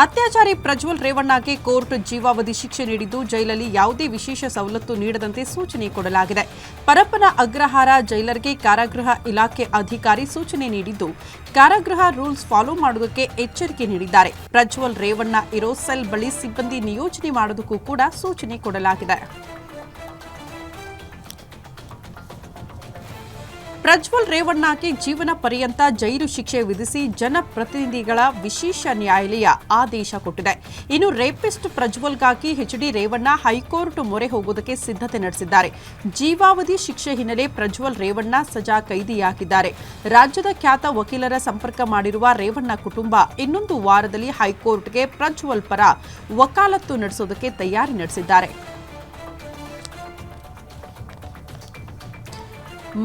ಅತ್ಯಾಚಾರಿ Prajwal ರೇವಣ್ಣಗೆ court ಜೀವಾವಧಿ ಶಿಕ್ಷೆ ನೀಡಿದ್ದು ಜೈಲಲ್ಲಿ ಯಾವುದೇ ವಿಶೇಷ ಸವಲತ್ತು ನೀಡದಂತೆ ಸೂಚನೆ ಕೊಡಲಾಗಿದೆ. ಪರಪ್ಪನ ಅಗ್ರಹಾರ ಜೈಲರ್ಗೆ ಕಾರಾಗೃಹ ಇಲಾಖೆ ಅಧಿಕಾರಿ ಸೂಚನೆ ನೀಡಿದ್ದು ಕಾರಾಗೃಹ ರೂಲ್ಸ್ ಫಾಲೋ ಮಾಡುವುದಕ್ಕೆ ಎಚ್ಚರಿಕೆ ನೀಡಿದ್ದಾರೆ. ಪ್ರಜ್ವಲ್ ರೇವಣ್ಣ ಇರೋ ಸೆಲ್ ಬಳಿ ಸಿಬ್ಬಂದಿ ನಿಯೋಜನೆ ಮಾಡುವುದಕ್ಕೂ ಕೂಡ ಸೂಚನೆ ಕೊಡಲಾಗಿದೆ. ಪ್ರಜ್ವಲ್ ರೇವಣ್ಣಗೆ ಜೀವನ ಪರ್ಯಂತ ಜೈಲು ಶಿಕ್ಷೆ ವಿಧಿಸಿ ಜನಪ್ರತಿನಿಧಿಗಳ ವಿಶೇಷ ನ್ಯಾಯಾಲಯ ಆದೇಶ ಕೊಟ್ಟಿದೆ. ಇನ್ನು ರೇಪಿಸ್ಟ್ ಪ್ರಜ್ವಲ್ಗಾಗಿ ಎಚ್ಡಿ ರೇವಣ್ಣ ಹೈಕೋರ್ಟ್ ಮೊರೆ ಹೋಗುವುದಕ್ಕೆ ಸಿದ್ಧತೆ ನಡೆಸಿದ್ದಾರೆ. ಜೀವಾವಧಿ ಶಿಕ್ಷೆ ಹಿನ್ನೆಲೆ ಪ್ರಜ್ವಲ್ ರೇವಣ್ಣ ಸಜಾ ಕೈದಿಯಾಗಿದ್ದಾರೆ. ರಾಜ್ಯದ ಖ್ಯಾತ ವಕೀಲರ ಸಂಪರ್ಕ ಮಾಡಿರುವ ರೇವಣ್ಣ ಕುಟುಂಬ ಇನ್ನೊಂದು ವಾರದಲ್ಲಿ ಹೈಕೋರ್ಟ್ಗೆ ಪ್ರಜ್ವಲ್ ಪರ ವಕಾಲತ್ತು ನಡೆಸುವುದಕ್ಕೆ ತಯಾರಿ ನಡೆಸಿದ್ದಾರೆ.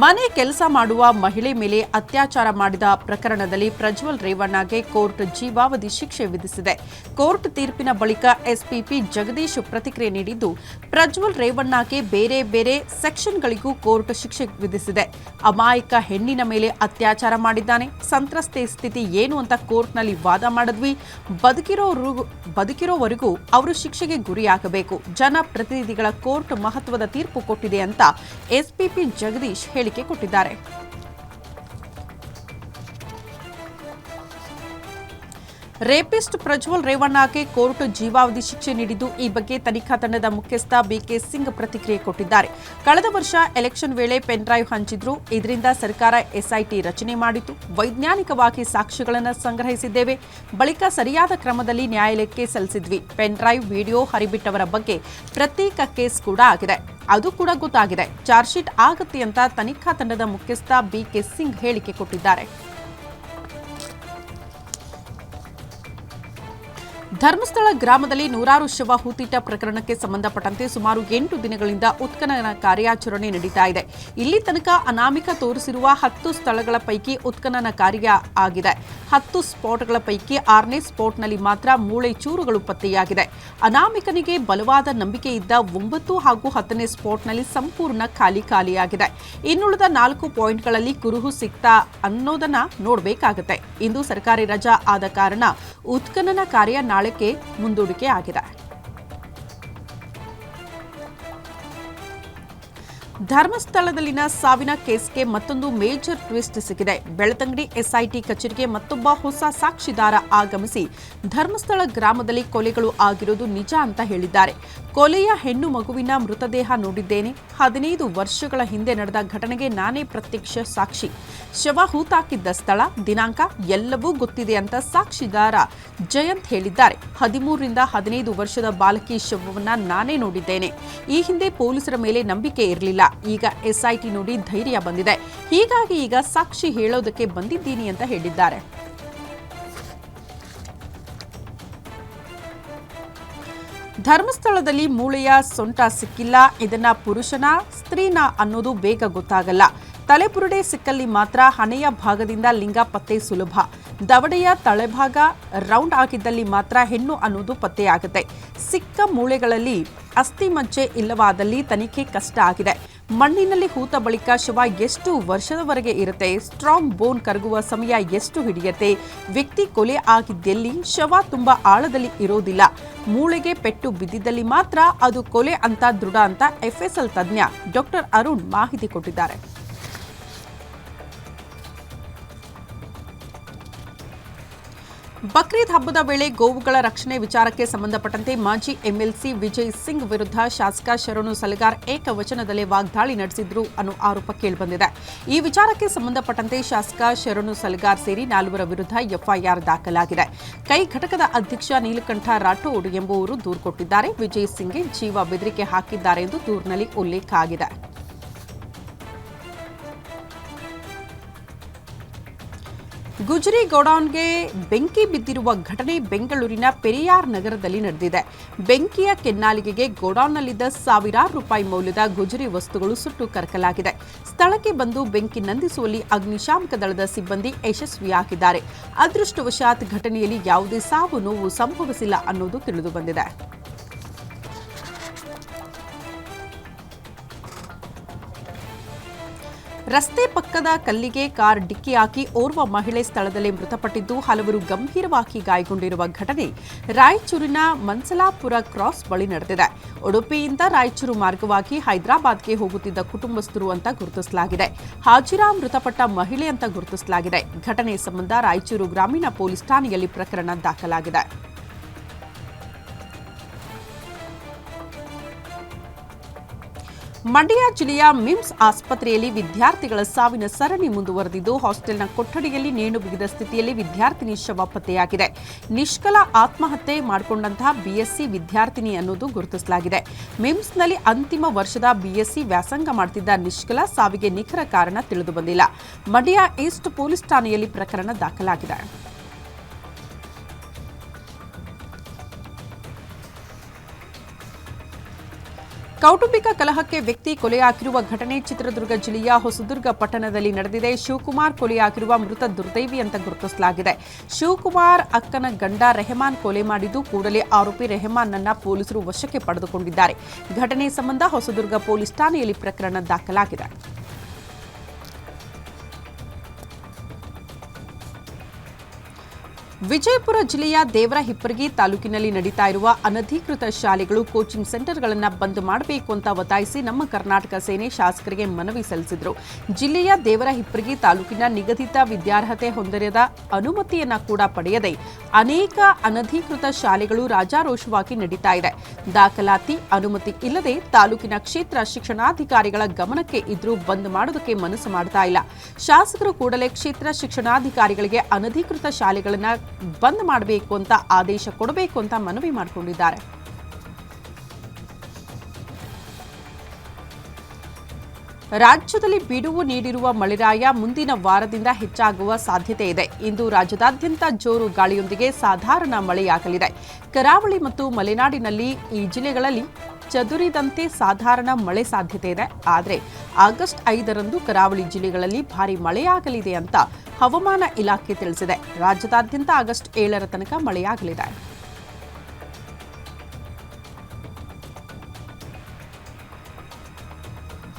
ಮನೆ ಕೆಲಸ ಮಾಡುವ ಮಹಿಳೆ ಮೇಲೆ ಅತ್ಯಾಚಾರ ಮಾಡಿದ ಪ್ರಕರಣದಲ್ಲಿ ಪ್ರಜ್ವಲ್ ರೇವಣ್ಣಗೆ ಕೋರ್ಟ್ ಜೀವಾವಧಿ ಶಿಕ್ಷೆ ವಿಧಿಸಿದೆ. ಕೋರ್ಟ್ ತೀರ್ಪಿನ ಬಳಿಕ ಎಸ್ಪಿಪಿ ಜಗದೀಶ್ ಪ್ರತಿಕ್ರಿಯೆ ನೀಡಿದ್ದು, ಪ್ರಜ್ವಲ್ ರೇವಣ್ಣಗೆ ಬೇರೆ ಬೇರೆ ಸೆಕ್ಷನ್ಗಳಿಗೂ ಕೋರ್ಟ್ ಶಿಕ್ಷೆ ವಿಧಿಸಿದೆ. ಅಮಾಯಕ ಹೆಣ್ಣಿನ ಮೇಲೆ ಅತ್ಯಾಚಾರ ಮಾಡಿದ್ದಾನೆ. ಸಂತ್ರಸ್ತೆ ಸ್ಥಿತಿ ಏನು ಅಂತ ಕೋರ್ಟ್ನಲ್ಲಿ ವಾದ ಮಾಡಿದ್ವಿ. ಬದುಕಿರೋವರೆಗೂ ಅವರು ಶಿಕ್ಷೆಗೆ ಗುರಿಯಾಗಬೇಕು. ಜನಪ್ರತಿನಿಧಿಗಳ ಕೋರ್ಟ್ ಮಹತ್ವದ ತೀರ್ಪು ಕೊಟ್ಟಿದೆ ಅಂತ ಎಸ್ಪಿಪಿ ಜಗದೀಶ್ ಹೇಳಿಕೆ ಕೊಟ್ಟಿದ್ದಾರೆ. ರೇಪಿಸ್ಟ್ ಪ್ರಜ್ವಲ್ ರೇವಣ್ಣಗೆ ಕೋರ್ಟ್ ಜೀವಾವಧಿ ಶಿಕ್ಷೆ ನೀಡಿದ್ದು, ಈ ಬಗ್ಗೆ ತನಿಖಾ ತಂಡದ ಮುಖ್ಯಸ್ಥ ಬಿಕೆ ಸಿಂಗ್ ಪ್ರತಿಕ್ರಿಯೆ ಕೊಟ್ಟಿದ್ದಾರೆ. ಕಳೆದ ವರ್ಷ ಎಲೆಕ್ಷನ್ ವೇಳೆ ಪೆನ್ ಡ್ರೈವ್ ಹಂಚಿದ್ರು. ಇದರಿಂದ ಸರ್ಕಾರ ಎಸ್ಐಟಿ ರಚನೆ ಮಾಡಿತು. ವೈಜ್ಞಾನಿಕವಾಗಿ ಸಾಕ್ಷ್ಯಗಳನ್ನು ಸಂಗ್ರಹಿಸಿದ್ದೇವೆ. ಬಳಿಕ ಸರಿಯಾದ ಕ್ರಮದಲ್ಲಿ ನ್ಯಾಯಾಲಯಕ್ಕೆ ಸಲ್ಲಿಸಿದ್ವಿ. ಪೆನ್ ಡ್ರೈವ್ ವಿಡಿಯೋ ಹರಿಬಿಟ್ಟವರ ಬಗ್ಗೆ ಪ್ರತ್ಯೇಕ ಕೇಸ್ ಕೂಡ ಆಗಿದೆ. ಅದು ಕೂಡ ಗೊತ್ತಾಗಿದೆ. ಚಾರ್ಜ್ ಶೀಟ್ ಆಗುತ್ತೆ ಅಂತ ತನಿಖಾ ತಂಡದ ಮುಖ್ಯಸ್ಥ ಬಿಕೆ ಸಿಂಗ್ ಹೇಳಿಕೆ ಕೊಟ್ಟಿದ್ದಾರೆ. ಧರ್ಮಸ್ಥಳ ಗ್ರಾಮದಲ್ಲಿ ನೂರಾರು ಶವ ಹೂತೀಟ ಪ್ರಕರಣಕ್ಕೆ ಸಂಬಂಧಪಟ್ಟಂತೆ ಸುಮಾರು 8 ದಿನಗಳಿಂದ ಉತ್ಖನನ ಕಾರ್ಯಾಚರಣೆ ನಡೀತಾ ಇದೆ. ಇಲ್ಲಿ ತನಕ ಅನಾಮಿಕ ತೋರಿಸಿರುವ 10 ಸ್ಥಳಗಳ ಪೈಕಿ ಉತ್ಖನನ ಕಾರ್ಯ ಆಗಿದೆ. 10 ಸ್ಪಾಟ್ಗಳ ಪೈಕಿ 6ನೇ ಸ್ಪಾಟ್ನಲ್ಲಿ ಮಾತ್ರ ಮೂಳೆ ಚೂರುಗಳು ಪತ್ತೆಯಾಗಿದೆ. ಅನಾಮಿಕನಿಗೆ ಬಲವಾದ ನಂಬಿಕೆ ಇದ್ದ 9 ಹಾಗೂ 10ನೇ ಸ್ಪಾಟ್ನಲ್ಲಿ ಸಂಪೂರ್ಣ ಖಾಲಿಯಾಗಿದೆ. ಇನ್ನುಳಿದ 4 ಪಾಯಿಂಟ್ಗಳಲ್ಲಿ ಕುರುಹು ಸಿಕ್ತಾ ಅನ್ನೋದನ್ನ ನೋಡಬೇಕಾಗುತ್ತೆ. ಇಂದು ಸರ್ಕಾರಿ ರಜಾ ಆದ ಕಾರಣ ಉತ್ಖನನ ಕಾರ್ಯ ನಾಳೆಗೆ ಮುಂದೂಡಿಕೆ ಆಗಿದೆ. ಧರ್ಮಸ್ಥಳದಲ್ಲಿನ ಸಾವಿನ ಕೇಸ್ಗೆ ಮತ್ತೊಂದು ಮೇಜರ್ ಟ್ವಿಸ್ಟ್ ಸಿಕ್ಕಿದೆ. ಬೆಳ್ತಂಗಡಿ ಎಸ್ಐಟಿ ಕಚೇರಿಗೆ ಮತ್ತೊಬ್ಬ ಹೊಸ ಸಾಕ್ಷಿದಾರ ಆಗಮಿಸಿ ಧರ್ಮಸ್ಥಳ ಗ್ರಾಮದಲ್ಲಿ ಕೊಲೆಗಳು ಆಗಿರೋದು ನಿಜ ಅಂತ ಹೇಳಿದ್ದಾರೆ. ಕೊಲೆಯ ಹೆಣ್ಣು ಮಗುವಿನ ಮೃತದೇಹ ನೋಡಿದ್ದೇನೆ. 15 ವರ್ಷಗಳ ಹಿಂದೆ ನಡೆದ ಘಟನೆಗೆ ನಾನೇ ಪ್ರತ್ಯಕ್ಷ ಸಾಕ್ಷಿ. ಶವ ಹೂತಾಕಿದ್ದ ಸ್ಥಳ, ದಿನಾಂಕ ಎಲ್ಲವೂ ಗೊತ್ತಿದೆ ಅಂತ ಸಾಕ್ಷಿದಾರ ಜಯಂತ್ ಹೇಳಿದ್ದಾರೆ. 13 ರಿಂದ 15 ವರ್ಷದ ಬಾಲಕಿ ಶವವನ್ನ ನಾನೇ ನೋಡಿದ್ದೇನೆ. ಈ ಹಿಂದೆ ಪೊಲೀಸರ ಮೇಲೆ ನಂಬಿಕೆ ಇರಲಿಲ್ಲ. ಈಗ ಎಸ್ಐಟಿ ನೋಡಿ ಧೈರ್ಯ ಬಂದಿದೆ. ಹೀಗಾಗಿ ಈಗ ಸಾಕ್ಷಿ ಹೇಳೋದಕ್ಕೆ ಬಂದಿದ್ದೀನಿ ಅಂತ ಹೇಳಿದ್ದಾರೆ. ಧರ್ಮಸ್ಥಳದಲ್ಲಿ ಮೂಳೆಯ ಸೊಂಟ ಸಿಕ್ಕಿಲ್ಲ. ಇದನ್ನ ಪುರುಷನ ಸ್ತ್ರೀನ ಅನ್ನೋದು ಬೇಗ ಗೊತ್ತಾಗಲ್ಲ. ತಲೆಬುರುಡೆ ಸಿಕ್ಕಲ್ಲಿ ಮಾತ್ರ ಹಣೆಯ ಭಾಗದಿಂದ ಲಿಂಗ ಪತ್ತೆ ಸುಲಭ. ದವಡೆಯ ತಳೆಭಾಗ ರೌಂಡ್ ಆಗಿದ್ದಲ್ಲಿ ಮಾತ್ರ ಹೆಣ್ಣು ಅನ್ನೋದು ಪತ್ತೆಯಾಗುತ್ತೆ. ಸಿಕ್ಕ ಮೂಳೆಗಳಲ್ಲಿ ಅಸ್ಥಿ ಮಜ್ಜೆ ಇಲ್ಲವಾದಲ್ಲಿ ತನಿಖೆ ಕಷ್ಟ ಆಗಿದೆ. ಮಣ್ಣಿನಲ್ಲಿ ಹೂತ ಬಳಿಕ ಶವ ಎಷ್ಟು ವರ್ಷದವರೆಗೆ ಇರುತ್ತೆ? ಸ್ಟ್ರಾಂಗ್ ಬೋನ್ ಕರಗುವ ಸಮಯ ಎಷ್ಟು ಹಿಡಿಯುತ್ತೆ? ವ್ಯಕ್ತಿ ಕೊಲೆ ಆಗಿದ್ದೆಲ್ಲಿ? ಶವ ತುಂಬಾ ಆಳದಲ್ಲಿ ಇರೋದಿಲ್ಲ. ಮೂಳೆಗೆ ಪೆಟ್ಟು ಬಿದ್ದಿದ್ದಲ್ಲಿ ಮಾತ್ರ ಅದು ಕೊಲೆ ಅಂತ ದೃಢ ಅಂತ ಎಫ್ಎಸ್ಎಲ್ ತಜ್ಞ ಡಾಕ್ಟರ್ ಅರುಣ್ ಮಾಹಿತಿ ಕೊಟ್ಟಿದ್ದಾರೆ. ಬಕ್ರೀದ್ ಹಬ್ಬದ ವೇಳೆ ಗೋವುಗಳ ರಕ್ಷಣೆ ವಿಚಾರಕ್ಕೆ ಸಂಬಂಧಪಟ್ಟಂತೆ ಮಾಜಿ ಎಂಎಲ್ಸಿ ವಿಜಯ್ ಸಿಂಗ್ ವಿರುದ್ಧ ಶಾಸಕ ಶರಣು ಸಲಗಾರ್ ಏಕವಚನದಲ್ಲೇ ವಾಗ್ದಾಳಿ ನಡೆಸಿದ್ರು ಅನ್ನೋ ಆರೋಪ ಕೇಳಿಬಂದಿದೆ. ಈ ವಿಚಾರಕ್ಕೆ ಸಂಬಂಧಪಟ್ಟಂತೆ ಶಾಸಕ ಶರಣು ಸಲಗಾರ್ ಸೇರಿ 4 ವಿರುದ್ಧ ಎಫ್ಐಆರ್ ದಾಖಲಾಗಿದೆ. ಕೈ ಘಟಕದ ಅಧ್ಯಕ್ಷ ನೀಲಕಂಠ ರಾಠೋಡ್ ಎಂಬುವರು ದೂರು ಕೊಟ್ಟಿದ್ದಾರೆ. ವಿಜಯ್ ಸಿಂಗ್ಗೆ ಜೀವ ಬೆದರಿಕೆ ಹಾಕಿದ್ದಾರೆ ಎಂದು ದೂರಿನಲ್ಲಿ ಉಲ್ಲೇಖ ಆಗಿದೆ. ಗುಜರಿ ಗೋಡೌನ್ಗೆ ಬೆಂಕಿ ಬಿದ್ದಿರುವ ಘಟನೆ ಬೆಂಗಳೂರಿನ ಪೆರಿಯಾರ್ ನಗರದಲ್ಲಿ ನಡೆದಿದೆ. ಬೆಂಕಿಯ ಕೆನ್ನಾಲಿಗೆಗೆ ಗೋಡೌನ್ನಲ್ಲಿದ್ದ ಸಾವಿರಾರು ರೂಪಾಯಿ ಮೌಲ್ಯದ ಗುಜರಿ ವಸ್ತುಗಳು ಸುಟ್ಟು ಕರಕಲಾಗಿದೆ. ಸ್ಥಳಕ್ಕೆ ಬಂದು ಬೆಂಕಿ ನಂದಿಸುವಲ್ಲಿ ಅಗ್ನಿಶಾಮಕ ದಳದ ಸಿಬ್ಬಂದಿ ಯಶಸ್ವಿಯಾಗಿದ್ದಾರೆ. ಅದೃಷ್ಟವಶಾತ್ ಘಟನೆಯಲ್ಲಿ ಯಾವುದೇ ಸಾವು ನೋವು ಸಂಭವಿಸಿಲ್ಲ ಅನ್ನೋದು ತಿಳಿದುಬಂದಿದೆ. ರಸ್ತೆ ಪಕ್ಕದ ಕಲ್ಲಿಗೆ ಕಾರ್ ಡಿಕ್ಕಿ ಹಾಕಿ ಓರ್ವ ಮಹಿಳೆ ಸ್ಥಳದಲ್ಲೇ ಮೃತಪಟ್ಟಿದ್ದು ಹಲವರು ಗಂಭೀರವಾಗಿ ಗಾಯಗೊಂಡಿರುವ ಘಟನೆ ರಾಯಚೂರಿನ ಮನ್ಸಲಾಪುರ ಕ್ರಾಸ್ ಬಳಿ ನಡೆದಿದೆ. ಉಡುಪಿಯಿಂದ ರಾಯಚೂರು ಮಾರ್ಗವಾಗಿ ಹೈದರಾಬಾದ್ಗೆ ಹೋಗುತ್ತಿದ್ದ ಕುಟುಂಬಸ್ಥರು ಅಂತ ಗುರುತಿಸಲಾಗಿದೆ. ಹಾಜಿರಾ ಮೃತಪಟ್ಟ ಮಹಿಳೆ ಅಂತ ಗುರುತಿಸಲಾಗಿದೆ. ಘಟನೆ ಸಂಬಂಧ ರಾಯಚೂರು ಗ್ರಾಮೀಣ ಪೊಲೀಸ್ ಠಾಣೆಯಲ್ಲಿ ಪ್ರಕರಣ ದಾಖಲಾಗಿದೆ. ಮಂಡ್ಯ ಜಿಲ್ಲೆಯ ಮಿಮ್ಸ್ ಆಸ್ಪತ್ರೆಯಲ್ಲಿ ವಿದ್ಯಾರ್ಥಿಗಳ ಸಾವಿನ ಸರಣಿ ಮುಂದುವರೆದಿದ್ದು ಹಾಸ್ಟೆಲ್ನ ಕೊಠಡಿಯಲ್ಲಿ ನೇಣು ಬಿಗಿದ ಸ್ಥಿತಿಯಲ್ಲಿ ವಿದ್ಯಾರ್ಥಿನಿ ಶವ ಪತ್ತೆಯಾಗಿದೆ. ನಿಷ್ಕಲ ಆತ್ಮಹತ್ಯೆ ಮಾಡಿಕೊಂಡಂತಹ ಬಿಎಸ್ಸಿ ವಿದ್ಯಾರ್ಥಿನಿ ಅನ್ನೋದು ಗುರುತಿಸಲಾಗಿದೆ. ಮಿಮ್ಸ್ನಲ್ಲಿ ಅಂತಿಮ ವರ್ಷದ ಬಿಎಸ್ಸಿ ವ್ಯಾಸಂಗ ಮಾಡುತ್ತಿದ್ದ ನಿಷ್ಕಲ ಸಾವಿಗೆ ನಿಖರ ಕಾರಣ ತಿಳಿದುಬಂದಿಲ್ಲ. ಮಂಡ್ಯ ಈಸ್ಟ್ ಪೊಲೀಸ್ ಠಾಣೆಯಲ್ಲಿ ಪ್ರಕರಣ ದಾಖಲಾಗಿದೆ. ಕೌಟುಂಬಿಕ ಕಲಹಕ್ಕೆ ವ್ಯಕ್ತಿ ಕೊಲೆಯಾಗಿರುವ ಘಟನೆ ಚಿತ್ರದುರ್ಗ ಜಿಲ್ಲೆಯ ಹೊಸದುರ್ಗ ಪಟ್ಟಣದಲ್ಲಿ ನಡೆದಿದೆ. ಶಿವಕುಮಾರ್ ಕೊಲೆಯಾಗಿರುವ ಮೃತ ದುರ್ದೈವಿ ಅಂತ ಗುರುತಿಸಲಾಗಿದೆ. ಶಿವಕುಮಾರ್ ಅಕ್ಕನ ಗಂಡ ರೆಹಮಾನ್ ಕೊಲೆ ಮಾಡಿದ್ದು ಕೂಡಲೇ ಆರೋಪಿ ರೆಹಮಾನ್ನನ್ನ ಪೊಲೀಸರು ವಶಕ್ಕೆ ಪಡೆದುಕೊಂಡಿದ್ದಾರೆ. ಘಟನೆ ಸಂಬಂಧ ಹೊಸದುರ್ಗ ಪೊಲೀಸ್ ಠಾಣೆಯಲ್ಲಿ ಪ್ರಕರಣ ದಾಖಲಾಗಿದೆ. ವಿಜಯಪುರ ಜಿಲ್ಲೆಯ ದೇವರಹಿಪ್ಪರಗಿ ತಾಲೂಕಿನಲ್ಲಿ ನಡೀತಾ ಇರುವ ಅನಧಿಕೃತ ಶಾಲೆಗಳು, ಕೋಚಿಂಗ್ ಸೆಂಟರ್ಗಳನ್ನು ಬಂದ್ ಮಾಡಬೇಕು ಅಂತ ಒತ್ತಾಯಿಸಿ ನಮ್ಮ ಕರ್ನಾಟಕ ಸೇನೆ ಶಾಸಕರಿಗೆ ಮನವಿ ಸಲ್ಲಿಸಿದರು. ಜಿಲ್ಲೆಯ ದೇವರಹಿಪ್ಪರಗಿ ತಾಲೂಕಿನ ನಿಗದಿತ ವಿದ್ಯಾರ್ಹತೆ ಹೊಂದಿರದ ಅನುಮತಿಯನ್ನ ಕೂಡ ಪಡೆಯದೆ ಅನೇಕ ಅನಧಿಕೃತ ಶಾಲೆಗಳು ರಾಜಾರೋಷವಾಗಿ ನಡೀತಾ ಇದೆ. ದಾಖಲಾತಿ, ಅನುಮತಿ ಇಲ್ಲದೆ ತಾಲೂಕಿನ ಕ್ಷೇತ್ರ ಶಿಕ್ಷಣಾಧಿಕಾರಿಗಳ ಗಮನಕ್ಕೆ ಇದ್ರೂ ಬಂದ್ ಮಾಡೋದಕ್ಕೆ ಮನಸ್ಸು ಮಾಡ್ತಾ ಇಲ್ಲ. ಶಾಸಕರು ಕೂಡಲೇ ಕ್ಷೇತ್ರ ಶಿಕ್ಷಣಾಧಿಕಾರಿಗಳಿಗೆ ಅನಧಿಕೃತ ಶಾಲೆಗಳನ್ನು ಬಂದ್ ಮಾಡಬೇಕು ಅಂತ ಆದೇಶ ಕೊಡಬೇಕು ಅಂತ ಮನವಿ ಮಾಡಿಕೊಂಡಿದ್ದಾರೆ. ರಾಜ್ಯದಲ್ಲಿ ಬಿಡುವು ನೀಡಿರುವ ಮಳೆರಾಯ ಮುಂದಿನ ವಾರದಿಂದ ಹೆಚ್ಚಾಗುವ ಸಾಧ್ಯತೆ ಇದೆ. ಇಂದು ರಾಜ್ಯದಾದ್ಯಂತ ಜೋರು ಗಾಳಿಯೊಂದಿಗೆ ಸಾಧಾರಣ ಮಳೆಯಾಗಲಿದೆ. ಕರಾವಳಿ ಮತ್ತು ಮಲೆನಾಡಿನಲ್ಲಿ ಈ ಜಿಲ್ಲೆಗಳಲ್ಲಿ ಚದುರಿದಂತೆ ಸಾಧಾರಣ ಮಳೆ ಸಾಧ್ಯತೆ ಇದೆ. ಆದರೆ ಆಗಸ್ಟ್ 5ರಂದು ಕರಾವಳಿ ಜಿಲ್ಲೆಗಳಲ್ಲಿ ಭಾರೀ ಮಳೆಯಾಗಲಿದೆ ಅಂತ ಹವಾಮಾನ ಇಲಾಖೆ ತಿಳಿಸಿದೆ. ರಾಜ್ಯದಾದ್ಯಂತ ಆಗಸ್ಟ್ 7ರ ತನಕ ಮಳೆಯಾಗಲಿದೆ.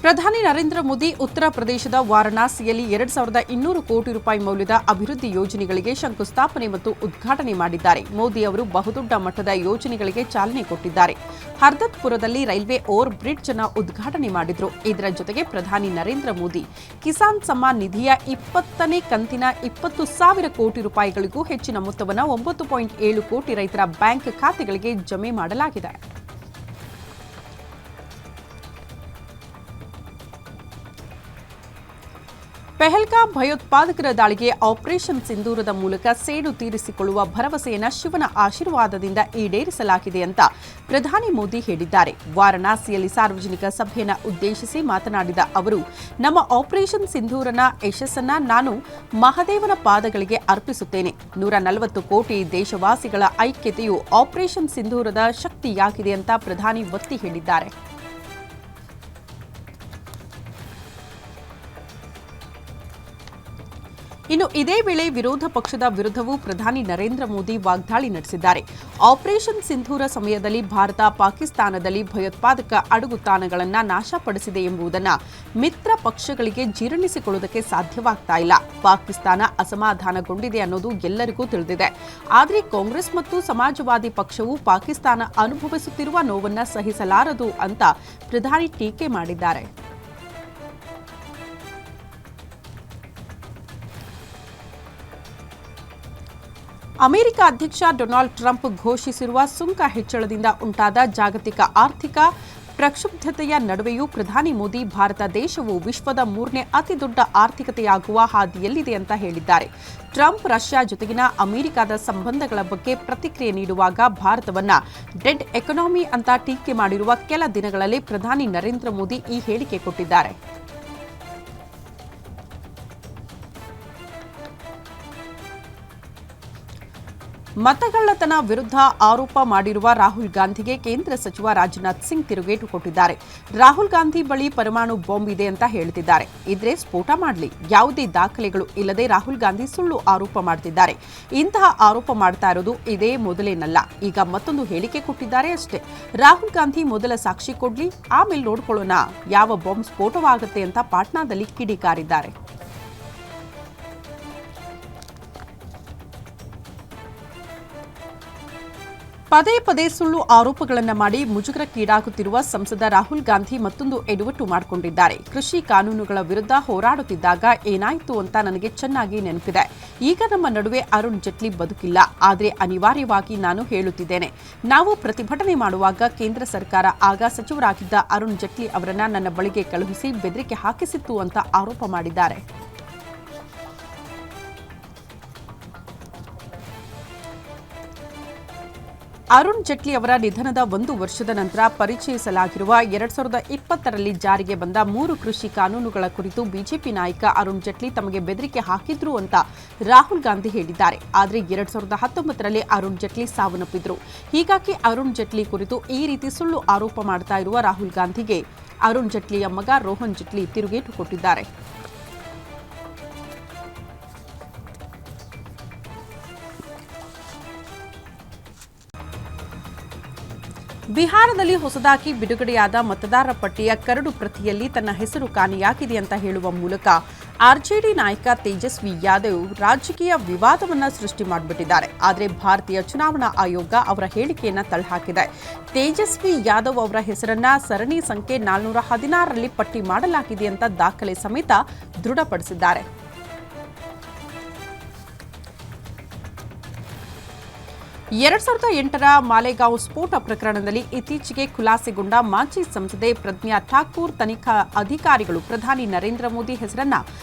ಪ್ರಧಾನಿ ನರೇಂದ್ರ ಮೋದಿ ಉತ್ತರ ಪ್ರದೇಶದ ವಾರಣಾಸಿಯಲ್ಲಿ 2,200 ಕೋಟಿ ರೂಪಾಯಿ ಮೌಲ್ಯದ ಅಭಿವೃದ್ಧಿ ಯೋಜನೆಗಳಿಗೆ ಶಂಕುಸ್ಥಾಪನೆ ಮತ್ತು ಉದ್ಘಾಟನೆ ಮಾಡಿದ್ದಾರೆ. ಮೋದಿ ಅವರು ಬಹುದೊಡ್ಡ ಮಟ್ಟದ ಯೋಜನೆಗಳಿಗೆ ಚಾಲನೆ ಕೊಟ್ಟಿದ್ದಾರೆ. ಹರ್ದತ್ಪುರದಲ್ಲಿ ರೈಲ್ವೆ ಓವರ್ ಬ್ರಿಡ್ಜ್ ಅನ್ನು ಉದ್ಘಾಟನೆ ಮಾಡಿದ್ರು. ಇದರ ಜೊತೆಗೆ ಪ್ರಧಾನಿ ನರೇಂದ್ರ ಮೋದಿ ಕಿಸಾನ್ ಸಮ್ಮಾನ್ ನಿಧಿಯ 20ನೇ ಕಂತಿನ 20,000 ಕೋಟಿ ರೂಪಾಯಿಗಳಿಗೂ ಹೆಚ್ಚಿನ ಮೊತ್ತವನ್ನು 9.7 ಕೋಟಿ ರೈತರ ಬ್ಯಾಂಕ್ ಖಾತೆಗಳಿಗೆ ಜಮೆ ಮಾಡಲಾಗಿದೆ. ಪೆಹಲ್ಗಾಮ್ ಭಯೋತ್ಪಾದಕರ ದಾಳಿಗೆ ಆಪರೇಷನ್ ಸಿಂಧೂರದ ಮೂಲಕ ಸೇಡು ತೀರಿಸಿಕೊಳ್ಳುವ ಭರವಸೆಯನ್ನು ಶಿವನ ಆಶೀರ್ವಾದದಿಂದ ಈಡೇರಿಸಲಾಗಿದೆ ಅಂತ ಪ್ರಧಾನಿ ಮೋದಿ ಹೇಳಿದ್ದಾರೆ. ವಾರಣಾಸಿಯಲ್ಲಿ ಸಾರ್ವಜನಿಕ ಸಭೆಯನ್ನು ಉದ್ದೇಶಿಸಿ ಮಾತನಾಡಿದ ಅವರು, ನಮ್ಮ ಆಪರೇಷನ್ ಸಿಂಧೂರನ ಯಶಸ್ಸನ್ನ ನಾನು ಮಹಾದೇವನ ಪಾದಗಳಿಗೆ ಅರ್ಪಿಸುತ್ತೇನೆ. 140 ಕೋಟಿ ದೇಶವಾಸಿಗಳ ಐಕ್ಯತೆಯು ಆಪರೇಷನ್ ಸಿಂಧೂರದ ಶಕ್ತಿಯಾಗಿದೆ ಅಂತ ಪ್ರಧಾನಿ ಒತ್ತಿ ಹೇಳಿದ್ದಾರೆ. ಇನ್ನು ಇದೇ ವೇಳೆ ವಿರೋಧ ಪಕ್ಷದ ವಿರುದ್ಧವೂ ಪ್ರಧಾನಿ ನರೇಂದ್ರ ಮೋದಿ ವಾಗ್ದಾಳಿ ನಡೆಸಿದ್ದಾರೆ. ಆಪರೇಷನ್ ಸಿಂಧೂರ ಸಮಯದಲ್ಲಿ ಭಾರತ ಪಾಕಿಸ್ತಾನದಲ್ಲಿ ಭಯೋತ್ಪಾದಕ ಅಡಗುತಾಣಗಳನ್ನು ನಾಶಪಡಿಸಿದೆ ಎಂಬುದನ್ನು ಮಿತ್ರ ಪಕ್ಷಗಳಿಗೆ ಜೀರ್ಣಿಸಿಕೊಳ್ಳುವುದಕ್ಕೆ ಸಾಧ್ಯವಾಗ್ತಾ ಇಲ್ಲ. ಪಾಕಿಸ್ತಾನ ಅಸಮಾಧಾನಗೊಂಡಿದೆ ಅನ್ನೋದು ಎಲ್ಲರಿಗೂ ತಿಳಿದಿದೆ. ಆದರೆ ಕಾಂಗ್ರೆಸ್ ಮತ್ತು ಸಮಾಜವಾದಿ ಪಕ್ಷವು ಪಾಕಿಸ್ತಾನ ಅನುಭವಿಸುತ್ತಿರುವ ನೋವನ್ನು ಸಹಿಸಲಾರದು ಅಂತ ಪ್ರಧಾನಿ ಟೀಕೆ ಮಾಡಿದ್ದಾರೆ. ಅಮೆರಿಕ ಅಧ್ಯಕ್ಷ ಡೊನಾಲ್ಡ್ ಟ್ರಂಪ್ ಘೋಷಿಸಿರುವ ಸುಂಕ ಹೆಚ್ಚಳದಿಂದ ಉಂಟಾದ ಜಾಗತಿಕ ಆರ್ಥಿಕ ಪ್ರಕ್ಷುಬ್ಧತೆಯ ನಡುವೆಯೂ ಪ್ರಧಾನಿ ಮೋದಿ ಭಾರತ ದೇಶವು ವಿಶ್ವದ 3ನೇ ಅತಿದೊಡ್ಡ ಆರ್ಥಿಕತೆಯಾಗುವ ಹಾದಿಯಲ್ಲಿದೆ ಅಂತ ಹೇಳಿದ್ದಾರೆ. ಟ್ರಂಪ್ ರಷ್ಯಾ ಜೊತೆಗಿನ ಅಮೆರಿಕದ ಸಂಬಂಧಗಳ ಬಗ್ಗೆ ಪ್ರತಿಕ್ರಿಯೆ ನೀಡುವಾಗ ಭಾರತವನ್ನ ಡೆಡ್ ಎಕಾನಮಿ ಅಂತ ಟೀಕೆ ಮಾಡಿರುವ ಕೆಲ ದಿನಗಳಲ್ಲಿ ಪ್ರಧಾನಿ ನರೇಂದ್ರ ಮೋದಿ ಈ ಹೇಳಿಕೆ ಕೊಟ್ಟಿದ್ದಾರೆ. ಮತಗಳ್ಳತನ ವಿರುದ್ಧ ಆರೋಪ ಮಾಡಿರುವ ರಾಹುಲ್ ಗಾಂಧಿಗೆ ಕೇಂದ್ರ ಸಚಿವ ರಾಜನಾಥ್ ಸಿಂಗ್ ತಿರುಗೇಟು ಕೊಟ್ಟಿದ್ದಾರೆ. ರಾಹುಲ್ ಗಾಂಧಿ ಬಳಿ ಪರಮಾಣು ಬಾಂಬ್ ಇದೆ ಅಂತ ಹೇಳ್ತಿದ್ದಾರೆ. ಇದ್ರೆ ಸ್ಫೋಟ ಮಾಡಲಿ, ಯಾವುದೇ ದಾಖಲೆಗಳು ಇಲ್ಲದೆ ರಾಹುಲ್ ಗಾಂಧಿ ಸುಳ್ಳು ಆರೋಪ ಮಾಡ್ತಿದ್ದಾರೆ. ಇಂತಹ ಆರೋಪ ಮಾಡ್ತಾ ಇರೋದು ಇದೇ ಮೊದಲೇನಲ್ಲ, ಈಗ ಮತ್ತೊಂದು ಹೇಳಿಕೆ ಕೊಟ್ಟಿದ್ದಾರೆ ಅಷ್ಟೇ. ರಾಹುಲ್ ಗಾಂಧಿ ಮೊದಲ ಸಾಕ್ಷಿ ಕೊಡ್ಲಿ, ಆಮೇಲೆ ನೋಡ್ಕೊಳ್ಳೋಣ ಯಾವ ಬಾಂಬ್ ಸ್ಫೋಟವಾಗುತ್ತೆ ಅಂತ ಪಾಟ್ನಾದಲ್ಲಿ ಕಿಡಿಕಾರಿದ್ದಾರೆ. ಪದೇ ಪದೇ ಸುಳ್ಳು ಆರೋಪಗಳನ್ನು ಮಾಡಿ ಮುಜುಗರಕ್ಕೀಡಾಗುತ್ತಿರುವ ಸಂಸದ ರಾಹುಲ್ ಗಾಂಧಿ ಮತ್ತೊಂದು ಎಡವಟ್ಟು ಮಾಡಿಕೊಂಡಿದ್ದಾರೆ. ಕೃಷಿ ಕಾನೂನುಗಳ ವಿರುದ್ಧ ಹೋರಾಡುತ್ತಿದ್ದಾಗ ಏನಾಯಿತು ಅಂತ ನನಗೆ ಚೆನ್ನಾಗಿ ನೆನಪಿದೆ. ಈಗ ನಮ್ಮ ನಡುವೆ ಅರುಣ್ ಜೇಟ್ಲಿ ಬದುಕಿಲ್ಲ, ಆದರೆ ಅನಿವಾರ್ಯವಾಗಿ ನಾನು ಹೇಳುತ್ತಿದ್ದೇನೆ. ನಾವು ಪ್ರತಿಭಟನೆ ಮಾಡುವಾಗ ಕೇಂದ್ರ ಸರ್ಕಾರ ಆಗ ಸಚಿವರಾಗಿದ್ದ ಅರುಣ್ ಜೇಟ್ಲಿ ಅವರನ್ನ ನನ್ನ ಬಳಿಗೆ ಕಳುಹಿಸಿ ಬೆದರಿಕೆ ಹಾಕಿಸಿತ್ತು ಅಂತ ಆರೋಪ ಮಾಡಿದ್ದಾರೆ. ಅರುಣ್ ಜೇಟ್ಲಿ ಅವರ ನಿಧನದ 1 ವರ್ಷದ ನಂತರ ಪರಿಚಯಿಸಲಾಗಿರುವ 2020ರಲ್ಲಿ ಜಾರಿಗೆ ಬಂದ 3 ಕೃಷಿ ಕಾನೂನುಗಳ ಕುರಿತು ಬಿಜೆಪಿ ನಾಯಕ ಅರುಣ್ ಜೇಟ್ಲಿ ತಮಗೆ ಬೆದರಿಕೆ ಹಾಕಿದ್ರು ಅಂತ ರಾಹುಲ್ ಗಾಂಧಿ ಹೇಳಿದ್ದಾರೆ. ಆದರೆ 2019ರಲ್ಲಿ ಅರುಣ್ ಜೇಟ್ಲಿ ಸಾವನ್ನಪ್ಪಿದ್ರು. ಹೀಗಾಗಿ ಅರುಣ್ ಜೇಟ್ಲಿ ಕುರಿತು ಈ ರೀತಿ ಸುಳ್ಳು ಆರೋಪ ಮಾಡ್ತಾ ಇರುವ ರಾಹುಲ್ ಗಾಂಧಿಗೆ ಅರುಣ್ ಜೇಟ್ಲಿಯ ಮಗ ರೋಹನ್ ಜೇಟ್ಲಿ ತಿರುಗೇಟು ಕೊಟ್ಟಿದ್ದಾರೆ. ಬಿಹಾರದಲ್ಲಿ ಹೊಸದಾಗಿ ಬಿಡುಗಡೆಯಾದ ಮತದಾರರ ಪಟ್ಟಿಯ ಕರಡು ಪ್ರತಿಯಲ್ಲಿ ತನ್ನ ಹೆಸರು ಕಾಣೆಯಾಗಿದೆ ಅಂತ ಹೇಳುವ ಮೂಲಕ ಆರ್ಜೆಡಿ ನಾಯಕ ತೇಜಸ್ವಿ ಯಾದವ್ ರಾಜಕೀಯ ವಿವಾದವನ್ನು ಸೃಷ್ಟಿ ಮಾಡಿಬಿಟ್ಟಿದ್ದಾರೆ. ಆದರೆ ಭಾರತೀಯ ಚುನಾವಣಾ ಆಯೋಗ ಅವರ ಹೇಳಿಕೆಯನ್ನು ತಳ್ಳಹಾಕಿದೆ. ತೇಜಸ್ವಿ ಯಾದವ್ ಅವರ ಹೆಸರನ್ನ ಸರಣಿ ಸಂಖ್ಯೆ 416ರಲ್ಲಿ ಪಟ್ಟಿ ಮಾಡಲಾಗಿದೆ ಅಂತ ದಾಖಲೆ ಸಮೇತ ದೃಢಪಡಿಸಿದ್ದಾರೆ. 2008ರ ಮಾಲೆಗಾಂವ್ ಸ್ಫೋಟ ಪ್ರಕರಣದಲ್ಲಿ ಇತ್ತೀಚೆಗೆ ಖುಲಾಸೆಗೊಂಡ ಮಾಜಿ ಸಂಸದೆ ಪ್ರಜ್ಞಾ ಠಾಕೂರ್ ತನಿಖಾ ಅಧಿಕಾರಿಗಳು ಪ್ರಧಾನಿ ನರೇಂದ್ರ ಮೋದಿ ಹೆಸರನ್ನ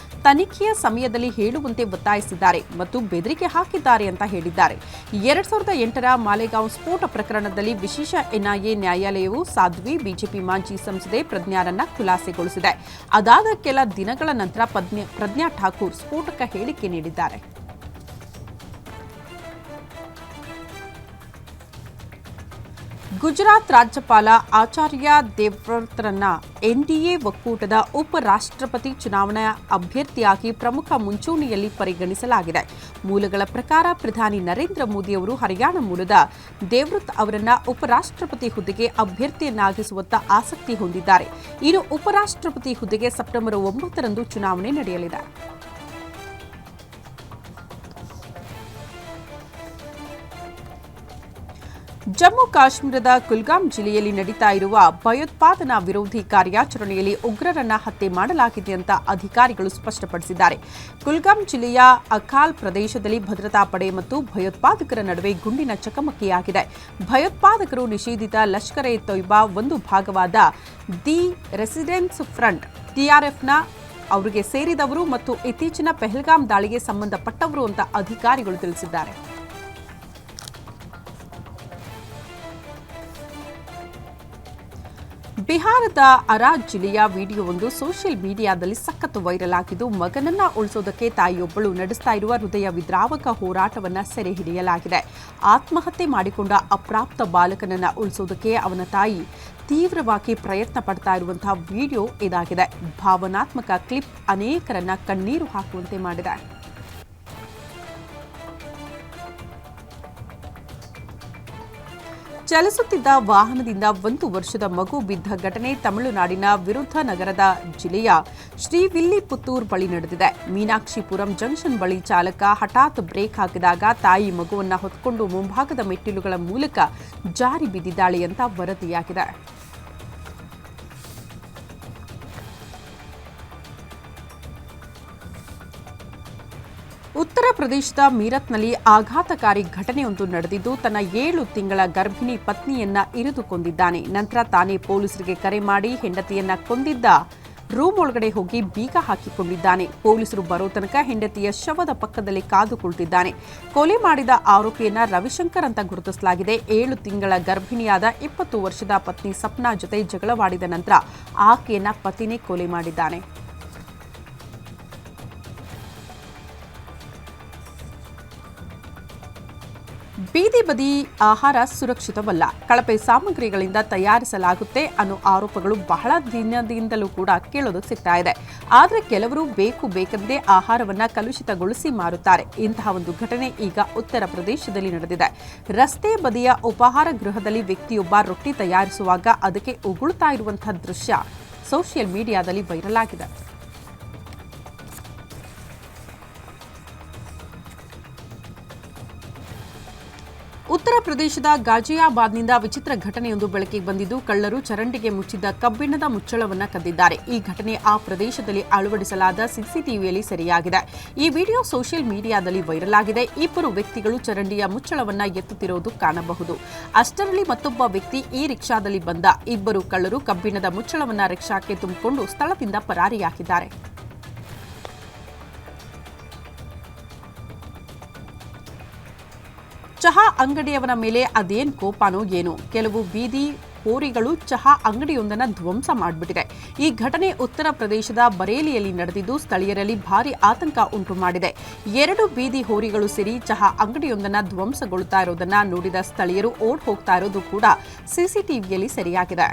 ತನಿಖೆಯ ಸಮಯದಲ್ಲಿ ಹೇಳುವಂತೆ ಒತ್ತಾಯಿಸಿದ್ದಾರೆ ಮತ್ತು ಬೆದರಿಕೆ ಹಾಕಿದ್ದಾರೆ ಅಂತ ಹೇಳಿದ್ದಾರೆ. 2008ರ ಮಾಲೆಗಾಂವ್ ಸ್ಫೋಟ ಪ್ರಕರಣದಲ್ಲಿ ವಿಶೇಷ ಎನ್ಐಎ ನ್ಯಾಯಾಲಯವು ಸಾಧ್ವಿ ಬಿಜೆಪಿ ಮಾಜಿ ಸಂಸದೆ ಪ್ರಜ್ಞಾರನ್ನ ಖುಲಾಸೆಗೊಳಿಸಿದೆ. ಅದಾದ ಕೆಲ ದಿನಗಳ ನಂತರ ಪ್ರಜ್ಞಾ ಠಾಕೂರ್ ಸ್ಫೋಟಕ ಹೇಳಿಕೆ ನೀಡಿದ್ದಾರೆ. ಗುಜರಾತ್ ರಾಜ್ಯಪಾಲ ಆಚಾರ್ಯ ದೇವ್ವ್ರತರನ್ನ ಎನ್ಡಿಎ ಒಕ್ಕೂಟದ ಉಪರಾಷ್ಟ್ರಪತಿ ಚುನಾವಣಾ ಅಭ್ಯರ್ಥಿಯಾಗಿ ಪ್ರಮುಖ ಮುಂಚೂಣಿಯಲ್ಲಿ ಪರಿಗಣಿಸಲಾಗಿದೆ. ಮೂಲಗಳ ಪ್ರಕಾರ ಪ್ರಧಾನಿ ನರೇಂದ್ರ ಮೋದಿ ಅವರು ಹರಿಯಾಣ ಮೂಲದ ದೇವ್ವ್ರತ್ ಅವರನ್ನ ಉಪರಾಷ್ಟ್ರಪತಿ ಹುದ್ದೆಗೆ ಅಭ್ಯರ್ಥಿಯನ್ನಾಗಿಸುವತ್ತ ಆಸಕ್ತಿ ಹೊಂದಿದ್ದಾರೆ. ಇನ್ನು ಉಪರಾಷ್ಟ್ರಪತಿ ಹುದ್ದೆಗೆ ಸೆಪ್ಟೆಂಬರ್ 9ರಂದು ಚುನಾವಣೆ ನಡೆಯಲಿದೆ. ಜಮ್ಮು ಕಾಶ್ಮೀರದ ಕುಲ್ಗಾಮ್ ಜಿಲ್ಲೆಯಲ್ಲಿ ನಡೀತಾ ಇರುವ ಭಯೋತ್ಪಾದನಾ ವಿರೋಧಿ ಕಾರ್ಯಾಚರಣೆಯಲ್ಲಿ ಉಗ್ರರನ್ನ ಹತ್ಯೆ ಮಾಡಲಾಗಿದೆ ಅಂತ ಅಧಿಕಾರಿಗಳು ಸ್ಪಷ್ಟಪಡಿಸಿದ್ದಾರೆ. ಕುಲ್ಗಾಮ್ ಜಿಲ್ಲೆಯ ಅಖಾಲ್ ಪ್ರದೇಶದಲ್ಲಿ ಭದ್ರತಾ ಪಡೆ ಮತ್ತು ಭಯೋತ್ಪಾದಕರ ನಡುವೆ ಗುಂಡಿನ ಚಕಮಕಿಯಾಗಿದೆ. ಭಯೋತ್ಪಾದಕರು ನಿಷೇಧಿತ ಲಷ್ಕರ್ ಎ ತೊಯ್ಬಾ ಒಂದು ಭಾಗವಾದ ದಿ ರೆಸಿಡೆನ್ಸ್ ಫ್ರಂಟ್ ಟಿಆರ್ಎಫ್ನ ಅವರಿಗೆ ಸೇರಿದವರು ಮತ್ತು ಇತ್ತೀಚಿನ ಪೆಹಲ್ಗಾಮ್ ದಾಳಿಗೆ ಸಂಬಂಧಪಟ್ಟವರು ಅಂತ ಅಧಿಕಾರಿಗಳು ತಿಳಿಸಿದ್ದಾರೆ. ಬಿಹಾರದ ಅರಾಜ್ ಜಿಲ್ಲೆಯ ವಿಡಿಯೋವೊಂದು ಸೋಷಿಯಲ್ ಮೀಡಿಯಾದಲ್ಲಿ ಸಖತ್ ವೈರಲ್ ಆಗಿದ್ದು, ಮಗನನ್ನ ಉಳಿಸೋದಕ್ಕೆ ತಾಯಿಯೊಬ್ಬಳು ನಡೆಸ್ತಾ ಇರುವ ಹೃದಯ ವಿದ್ರಾವಕ ಹೋರಾಟವನ್ನ ಸೆರೆ ಹಿಡಿಯಲಾಗಿದೆ. ಆತ್ಮಹತ್ಯೆ ಮಾಡಿಕೊಂಡ ಅಪ್ರಾಪ್ತ ಬಾಲಕನನ್ನ ಉಳಿಸೋದಕ್ಕೆ ಅವನ ತಾಯಿ ತೀವ್ರವಾಗಿ ಪ್ರಯತ್ನ ಪಡ್ತಾ ಇರುವಂತಹ ವಿಡಿಯೋ ಇದಾಗಿದೆ. ಭಾವನಾತ್ಮಕ ಕ್ಲಿಪ್ ಅನೇಕರನ್ನ ಕಣ್ಣೀರು ಹಾಕುವಂತೆ ಮಾಡಿದೆ. ಚಲಿಸುತ್ತಿದ್ದ ವಾಹನದಿಂದ 1 ವರ್ಷದ ಮಗು ಬಿದ್ದ ಘಟನೆ ತಮಿಳುನಾಡಿನ ವಿರುಧನಗರದ ಜಿಲ್ಲೆಯ ಶ್ರೀವಿಲ್ಲಿಪುತ್ತೂರ್ ಬಳಿ ನಡೆದಿದೆ. ಮೀನಾಕ್ಷಿಪುರಂ ಜಂಕ್ಷನ್ ಬಳಿ ಚಾಲಕ ಹಠಾತ್ ಬ್ರೇಕ್ ಹಾಕಿದಾಗ ತಾಯಿ ಮಗುವನ್ನ ಹೊತ್ತುಕೊಂಡು ಮುಂಭಾಗದ ಮೆಟ್ಟಿಲುಗಳ ಮೂಲಕ ಜಾರಿ ಬಿದ್ದಿದ್ದಾಳೆ ಅಂತ ವರದಿಯಾಗಿದೆ. ಉತ್ತರ ಪ್ರದೇಶದ ಮೀರತ್ನಲ್ಲಿ ಆಘಾತಕಾರಿ ಘಟನೆಯೊಂದು ನಡೆದಿದ್ದು, ತನ್ನ 7 ತಿಂಗಳ ಗರ್ಭಿಣಿ ಪತ್ನಿಯನ್ನ ಇರಿದು ಕೊಂದಿದ್ದಾನೆ. ನಂತರ ತಾನೇ ಪೊಲೀಸರಿಗೆ ಕರೆ ಮಾಡಿ ಹೆಂಡತಿಯನ್ನ ಕೊಂದಿದ್ದ ರೂಮ್ ಒಳಗಡೆ ಹೋಗಿ ಬೀಗ ಹಾಕಿಕೊಂಡಿದ್ದಾನೆ. ಪೊಲೀಸರು ಬರೋ ತನಕ ಹೆಂಡತಿಯ ಶವದ ಪಕ್ಕದಲ್ಲಿ ಕಾದು ಕುಳಿತಿದ್ದಾನೆ. ಕೊಲೆ ಮಾಡಿದ ಆರೋಪಿಯನ್ನ ರವಿಶಂಕರ್ ಅಂತ ಗುರುತಿಸಲಾಗಿದೆ. 7 ತಿಂಗಳ ಗರ್ಭಿಣಿಯಾದ 20 ವರ್ಷದ ಪತ್ನಿ ಸಪ್ನಾ ಜೊತೆ ಜಗಳವಾಡಿದ ನಂತರ ಆಕೆಯನ್ನ ಪತಿನೇ ಕೊಲೆ ಮಾಡಿದ್ದಾನೆ. ಬೀದಿ ಬದಿ ಆಹಾರ ಸುರಕ್ಷಿತವಲ್ಲ, ಕಳಪೆ ಸಾಮಗ್ರಿಗಳಿಂದ ತಯಾರಿಸಲಾಗುತ್ತೆ ಅನ್ನೋ ಆರೋಪಗಳು ಬಹಳ ದಿನದಿಂದಲೂ ಕೂಡ ಕೇಳೋದಕ್ಕೆ ಸಿಗ್ತಾ ಇದೆ. ಆದರೆ ಕೆಲವರು ಬೇಕಂದೇ ಆಹಾರವನ್ನ ಕಲುಷಿತಗೊಳಿಸಿ ಮಾರುತ್ತಾರೆ. ಇಂತಹ ಒಂದು ಘಟನೆ ಈಗ ಉತ್ತರ ಪ್ರದೇಶದಲ್ಲಿ ನಡೆದಿದೆ. ರಸ್ತೆ ಬದಿಯ ಉಪಹಾರ ಗೃಹದಲ್ಲಿ ವ್ಯಕ್ತಿಯೊಬ್ಬ ರೊಟ್ಟಿ ತಯಾರಿಸುವಾಗ ಅದಕ್ಕೆ ಉಗುಳ್ತಾ ಇರುವಂತಹ ದೃಶ್ಯ ಸೋಷಿಯಲ್ ಮೀಡಿಯಾದಲ್ಲಿ ವೈರಲ್ ಆಗಿದೆ. ಉತ್ತರ ಪ್ರದೇಶದ ಗಾಜಿಯಾಬಾದ್ನಿಂದ ವಿಚಿತ್ರ ಘಟನೆಯೊಂದು ಬೆಳಕಿಗೆ ಬಂದಿದ್ದು, ಕಳ್ಳರು ಚರಂಡಿಗೆ ಮುಚ್ಚಿದ್ದ ಕಬ್ಬಿಣದ ಮುಚ್ಚಳವನ್ನು ಕದ್ದಿದ್ದಾರೆ. ಈ ಘಟನೆ ಆ ಪ್ರದೇಶದಲ್ಲಿ ಅಳವಡಿಸಲಾದ ಸಿಸಿಟಿವಿಯಲ್ಲಿ ಸೆರೆಯಾಗಿದೆ. ಈ ವಿಡಿಯೋ ಸೋಷಿಯಲ್ ಮೀಡಿಯಾದಲ್ಲಿ ವೈರಲ್ ಆಗಿದೆ. ಇಬ್ಬರು ವ್ಯಕ್ತಿಗಳು ಚರಂಡಿಯ ಮುಚ್ಚಳವನ್ನು ಎತ್ತುತ್ತಿರುವುದು ಕಾಣಬಹುದು. ಅಷ್ಟರಲ್ಲಿ ಮತ್ತೊಬ್ಬ ವ್ಯಕ್ತಿ ಈ ರಿಕ್ಷಾದಲ್ಲಿ ಬಂದ. ಇಬ್ಬರು ಕಳ್ಳರು ಕಬ್ಬಿಣದ ಮುಚ್ಚಳವನ್ನು ರಿಕ್ಷಾಕ್ಕೆ ತುಂಬಿಕೊಂಡು ಸ್ಥಳದಿಂದ ಪರಾರಿಯಾಗಿದ್ದಾರೆ. ಚಹಾ ಅಂಗಡಿಯವನ ಮೇಲೆ ಅದೇನ್ ಕೋಪನೋ ಏನೋ, ಕೆಲವು ಬೀದಿ ಹೋರಿಗಳು ಚಹಾ ಅಂಗಡಿಯೊಂದನ್ನು ಧ್ವಂಸ ಮಾಡಿಬಿಟ್ಟಿದೆ. ಈ ಘಟನೆ ಉತ್ತರ ಪ್ರದೇಶದ ಬರೇಲಿಯಲ್ಲಿ ನಡೆದಿದ್ದು ಸ್ಥಳೀಯರಲ್ಲಿ ಭಾರಿ ಆತಂಕ ಉಂಟು ಮಾಡಿದೆ. 2 ಬೀದಿ ಹೋರಿಗಳು ಸೇರಿ ಚಹಾ ಅಂಗಡಿಯೊಂದನ್ನು ಧ್ವಂಸಗೊಳ್ಳುತ್ತಾ ಇರೋದನ್ನ ನೋಡಿದ ಸ್ಥಳೀಯರು ಓಡ್ ಹೋಗ್ತಾ ಇರೋದು ಕೂಡ ಸಿಸಿಟಿವಿಯಲ್ಲಿ ಸೆರೆಯಾಗಿದೆ.